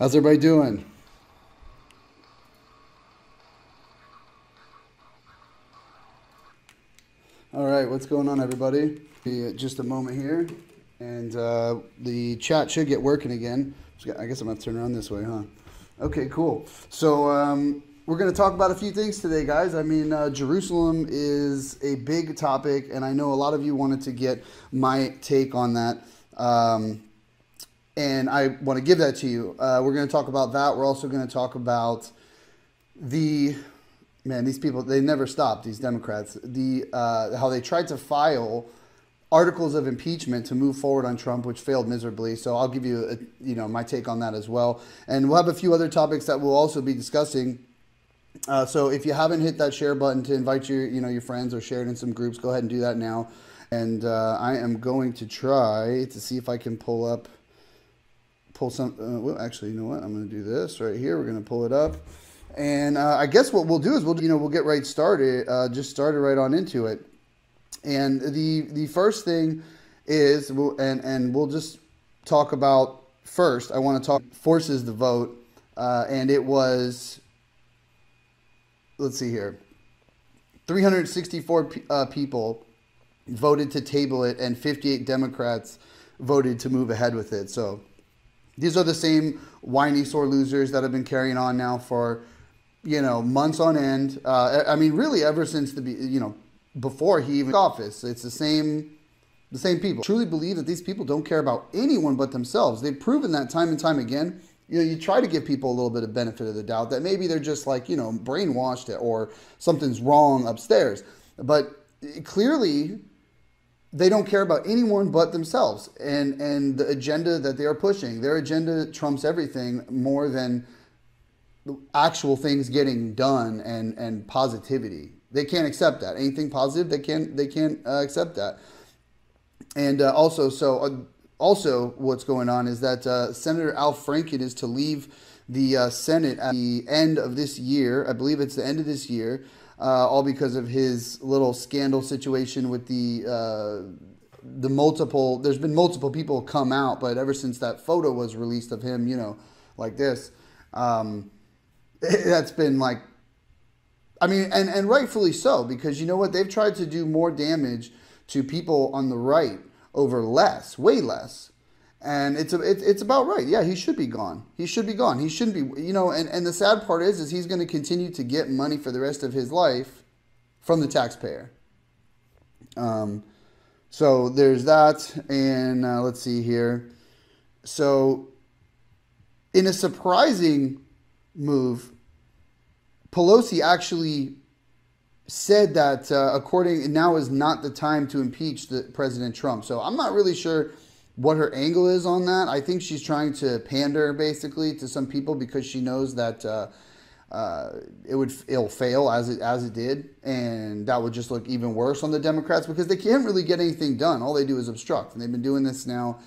How's everybody doing? All right, what's going on, everybody? Just a moment here, and the chat should get working again. I guess I'm going to turn around this way, huh? Okay, cool. So we're going to talk about a few things today, guys. I mean, Jerusalem is a big topic, and I know a lot of you wanted to get my take on that. And I want to give that to you. We're going to talk about that. We're also going to talk about these people, they never stop, these Democrats, how they tried to file articles of impeachment to move forward on Trump, which failed miserably. So I'll give you, my take on that as well. And we'll have a few other topics that we'll also be discussing. So if you haven't hit that share button to invite your friends or share it in some groups, go ahead and do that now. And I am going to try to see if I can pull some. Well, actually, you know what? I'm going to do this right here. We're going to pull it up. And I guess what we'll do is we'll get right started, just started right on into it. And the first thing is, we'll just talk about first. I want to talk forces the vote, and it was, let's see here, 364 people voted to table it, and 58 Democrats voted to move ahead with it. So these are the same whiny sore losers that have been carrying on now for months on end. I mean, really, ever since before he even took office, it's the same people. I truly believe that these people don't care about anyone but themselves. They've proven that time and time again. You try to give people a little bit of benefit of the doubt that maybe they're just brainwashed or something's wrong upstairs, but clearly they don't care about anyone but themselves and the agenda that they are pushing. Their agenda trumps everything more than actual things getting done and positivity. They can't accept that. Anything positive, they can't accept that. And also what's going on is that Senator Al Franken is to leave the Senate at the end of this year. I believe it's the end of this year, all because of his little scandal situation with the multiple. There's been multiple people come out, but ever since that photo was released of him, like this. That's been and rightfully so, because you know what? They've tried to do more damage to people on the right over less, way less. And it's about right. Yeah, he should be gone. He should be gone. He shouldn't be, and the sad part is he's going to continue to get money for the rest of his life from the taxpayer. So there's that. And let's see here. So in a surprising move, Pelosi actually said that now is not the time to impeach President Trump. So I'm not really sure what her angle is on that. I think she's trying to pander basically to some people because she knows that it'll fail as it did, and that would just look even worse on the Democrats because they can't really get anything done. All they do is obstruct, and they've been doing this now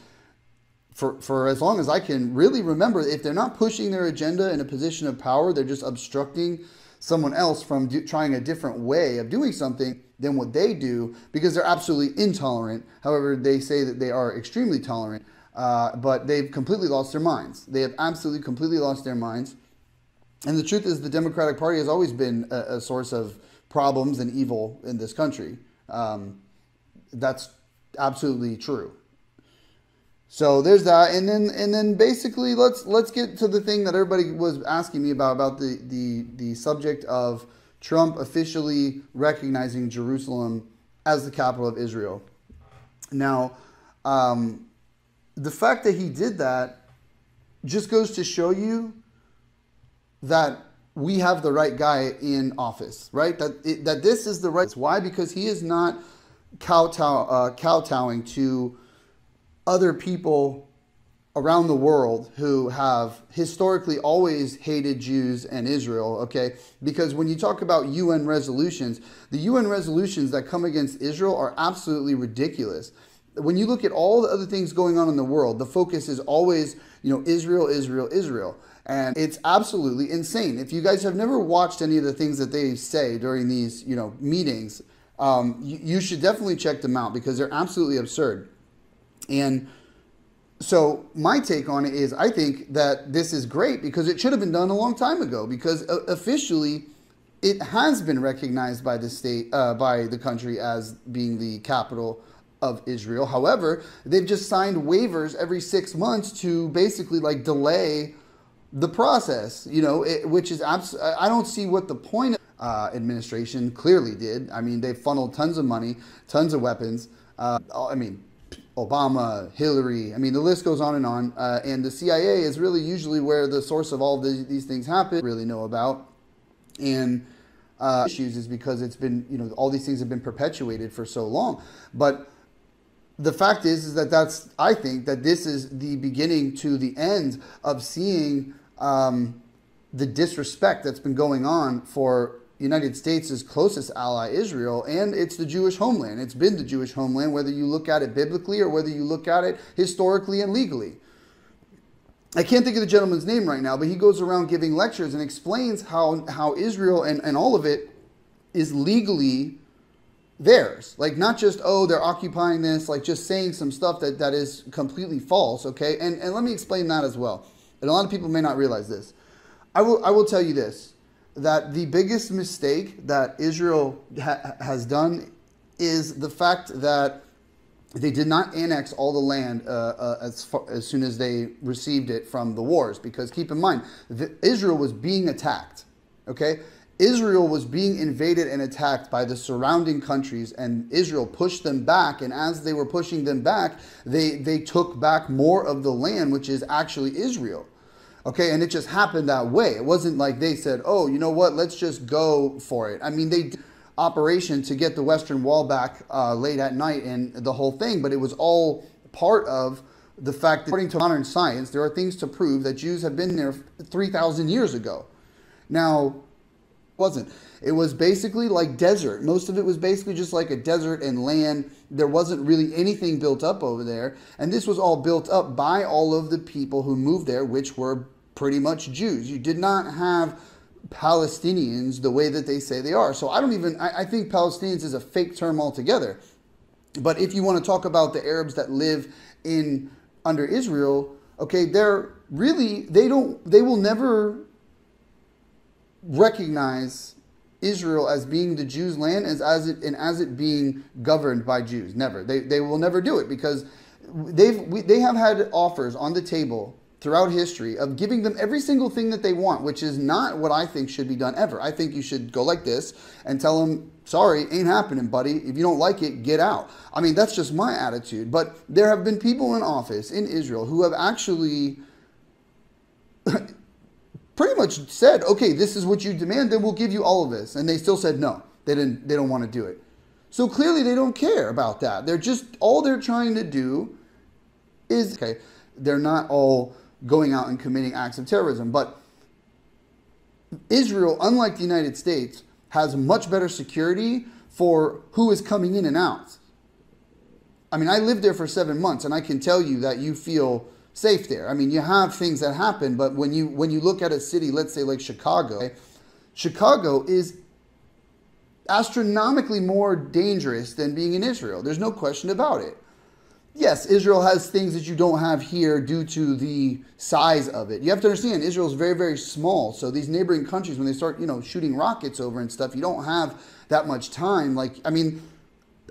for as long as I can really remember. If they're not pushing their agenda in a position of power, they're just obstructing someone else from trying a different way of doing something than what they do because they're absolutely intolerant. However, they say that they are extremely tolerant, but they've completely lost their minds. They have absolutely completely lost their minds. And the truth is the Democratic Party has always been a source of problems and evil in this country. That's absolutely true. So there's that, and then basically let's get to the thing that everybody was asking me about the subject of Trump officially recognizing Jerusalem as the capital of Israel. Now, the fact that he did that just goes to show you that we have the right guy in office, right? That this is the right. Why? Because he is not kowtowing to other people around the world who have historically always hated Jews and Israel, okay? Because when you talk about UN resolutions, the UN resolutions that come against Israel are absolutely ridiculous. When you look at all the other things going on in the world, the focus is always, Israel, Israel, Israel. And it's absolutely insane. If you guys have never watched any of the things that they say during these, meetings, you should definitely check them out because they're absolutely absurd. And So my take on it is, I think that this is great because it should have been done a long time ago, because officially it has been recognized by the state, by the country, as being the capital of Israel. However, they've just signed waivers every 6 months to basically like delay the process, which is I don't see what the point. Administration clearly did. I mean, they funneled tons of money, tons of weapons. I mean, Obama, Hillary, I mean, the list goes on. And the CIA is really usually where the source of all of these things happen, really know about. And issues is because it's been, all these things have been perpetuated for so long. But the fact is that I think that this is the beginning to the end of seeing the disrespect that's been going on for United States' closest ally, Israel, and it's the Jewish homeland. It's been the Jewish homeland, whether you look at it biblically or whether you look at it historically and legally. I can't think of the gentleman's name right now, but he goes around giving lectures and explains how Israel and all of it is legally theirs. Like, not just, oh, they're occupying this, like just saying some stuff that is completely false, okay? And let me explain that as well. And a lot of people may not realize this. I will tell you this, that the biggest mistake that Israel has done is the fact that they did not annex all the land as soon as they received it from the wars. Because keep in mind, Israel was being attacked, okay? Israel was being invaded and attacked by the surrounding countries, and Israel pushed them back. And as they were pushing them back, they took back more of the land, which is actually Israel. Okay, and it just happened that way. It wasn't like they said, oh, you know what, let's just go for it. I mean, they did operation to get the Western Wall back late at night and the whole thing, but it was all part of the fact that, according to modern science, there are things to prove that Jews have been there 3,000 years ago. Now, it was basically like desert. Most of it was basically just like a desert and land. There wasn't really anything built up over there. And this was all built up by all of the people who moved there, which were pretty much Jews. You did not have Palestinians the way that they say they are. So I think Palestinians is a fake term altogether. But if you want to talk about the Arabs that live under Israel, okay, they will never recognize Israel as being the Jews' land as it being governed by Jews. Never. They will never do it, because they have had offers on the table throughout history of giving them every single thing that they want, which is not what I think should be done ever. I think you should go like this and tell them, sorry, ain't happening, buddy. If you don't like it, get out. I mean, that's just my attitude. But there have been people in office in Israel who have actually pretty much said, okay, this is what you demand, then we'll give you all of this. And they still said no. They don't want to do it. So clearly they don't care about that. All they're trying to do is, okay, they're not all going out and committing acts of terrorism, but Israel, unlike the United States, has much better security for who is coming in and out. I mean, I lived there for 7 months, and I can tell you that you feel safe there. I mean, you have things that happen, but when you look at a city, let's say like Chicago, Chicago is astronomically more dangerous than being in Israel. There's no question about it. Yes, Israel has things that you don't have here due to the size of it. You have to understand, Israel is very, very small. So these neighboring countries, when they start, shooting rockets over and stuff, you don't have that much time. Like, I mean,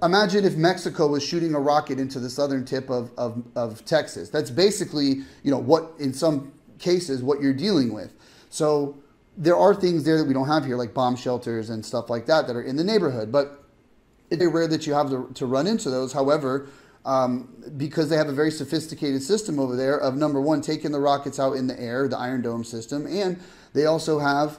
imagine if Mexico was shooting a rocket into the southern tip of Texas. That's basically, what, in some cases, what you're dealing with. So there are things there that we don't have here, like bomb shelters and stuff like that are in the neighborhood. But it's very rare that you have to run into those. However, because they have a very sophisticated system over there of, number one, taking the rockets out in the air, the Iron Dome system, and they also have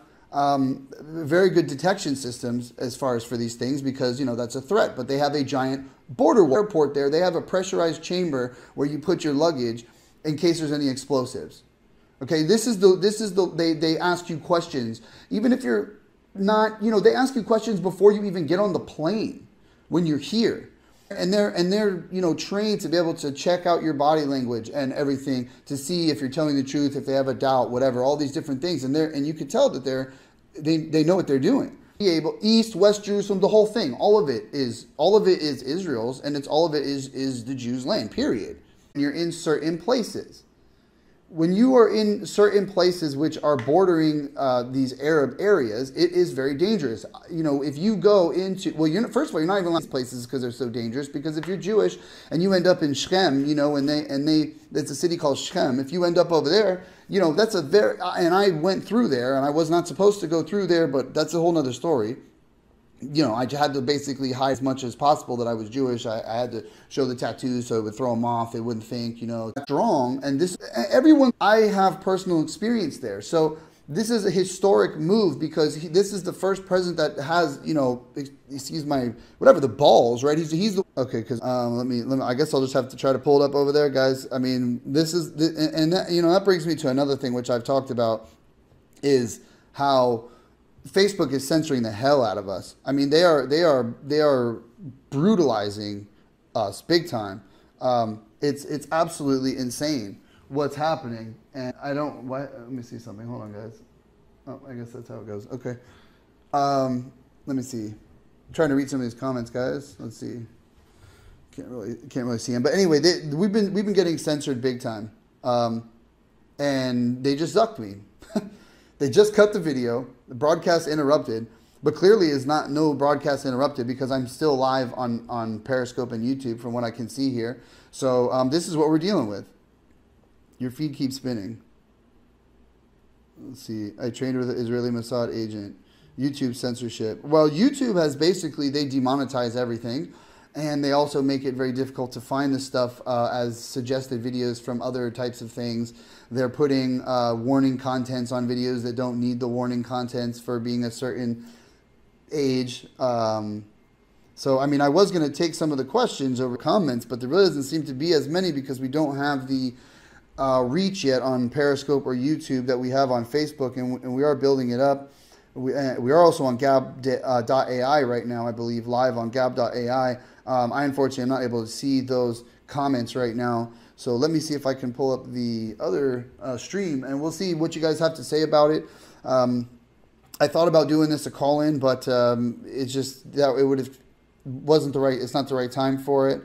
very good detection systems as far as for these things, because that's a threat. But they have a giant border airport there. They have a pressurized chamber where you put your luggage in case there's any explosives. Okay, they ask you questions, even if you're not, they ask you questions before you even get on the plane when you're here. And they're trained to be able to check out your body language and everything to see if you're telling the truth, if they have a doubt, whatever, all these different things. And you could tell that they know what they're doing. East, West Jerusalem, the whole thing, all of it is Israel's, and all of it is the Jews' land, period. you're in certain places. When you are in certain places which are bordering these Arab areas, it is very dangerous. You know, if you go into, well, first of all, you're not even allowed these places because they're so dangerous. Because if you're Jewish and you end up in Shechem, you know, it's a city called Shechem. If you end up over there, you know, that's a very, and I went through there, and I was not supposed to go through there, but that's a whole nother story. You know, I had to basically hide as much as possible that I was Jewish. I had to show the tattoos so it would throw them off. They wouldn't think, you know, that's wrong. And I have personal experience there. So this is a historic move because this is the first president that has, you know, excuse my, whatever, the balls, right? He's the, okay, because let me, I guess I'll just have to try to pull it up over there, guys. I mean, this is, and that, you know, that brings me to another thing which I've talked about is how Facebook is censoring the hell out of us. I mean, they are brutalizing us big time. It's absolutely insane what's happening. And I don't. Let me see something. Hold on, guys. Oh, I guess that's how it goes. Okay. Let me see. I'm trying to read some of these comments, guys. Let's see. Can't really see them. But anyway, we've been getting censored big time, and they just zucked me. They just cut the video. The broadcast interrupted, but clearly is no broadcast interrupted because I'm still live on Periscope and YouTube from what I can see here. So this is what we're dealing with. Your feed keeps spinning. Let's see. I trained with an Israeli Mossad agent. YouTube censorship. Well, YouTube has basically, they demonetize everything. And they also make it very difficult to find the stuff as suggested videos from other types of things. They're putting warning contents on videos that don't need the warning contents for being a certain age. So, I mean, I was going to take some of the questions over comments, but there really doesn't seem to be as many because we don't have the reach yet on Periscope or YouTube that we have on Facebook, and we are building it up. We are also on gab.ai right now, I believe, live on gab.ai. I unfortunately am not able to see those comments right now. So let me see if I can pull up the other stream, and we'll see what you guys have to say about it. I thought about doing this a call-in, but it's just that it's not the right time for it.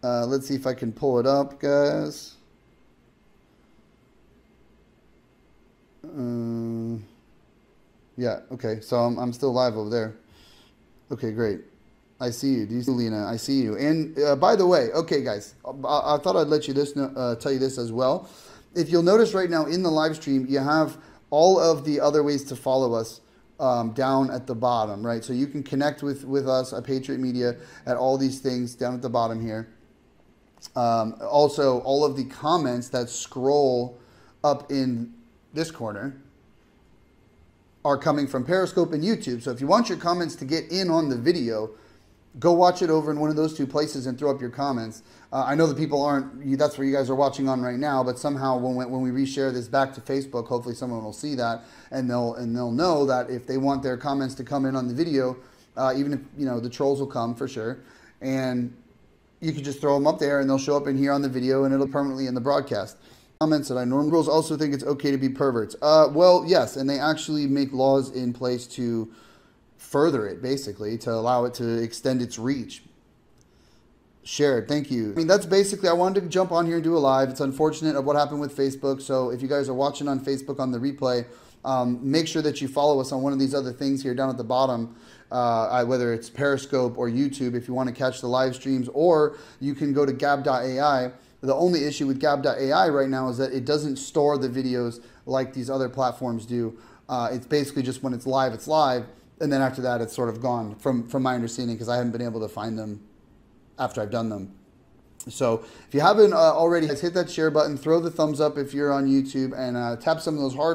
Let's see if I can pull it up, guys. Yeah, okay, so I'm still live over there. Okay, great. I see you. Do you see Lena? I see you. And by the way, okay, guys, I thought I'd let you tell you this as well. If you'll notice right now in the live stream, you have all of the other ways to follow us down at the bottom, right? So you can connect with us at Patriot Media at all these things down at the bottom here. Also, all of the comments that scroll up in this corner are coming from Periscope and YouTube. So if you want your comments to get in on the video, go watch it over in one of those two places and throw up your comments. I know that people aren't, that's where you guys are watching on right now, but somehow when we reshare this back to Facebook, hopefully someone will see that and they'll know that if they want their comments to come in on the video, even if, you know, the trolls will come for sure. And you can just throw them up there and they'll show up in here on the video and it'll permanently in the broadcast. Comments that I normally girls also think it's okay to be perverts. Well, yes, and they actually make laws in place to further it, basically, to allow it to extend its reach. Shared, thank you. I mean, that's basically, I wanted to jump on here and do a live. It's unfortunate of what happened with Facebook, so if you guys are watching on Facebook on the replay, make sure that you follow us on one of these other things here down at the bottom, whether it's Periscope or YouTube if you want to catch the live streams, or you can go to gab.ai. The only issue with gab.ai right now is that it doesn't store the videos like these other platforms do. It's basically just when it's live, and then after that, it's sort of gone, from my understanding, because I haven't been able to find them after I've done them. So if you haven't already, hit that share button, throw the thumbs up if you're on YouTube, and tap some of those hard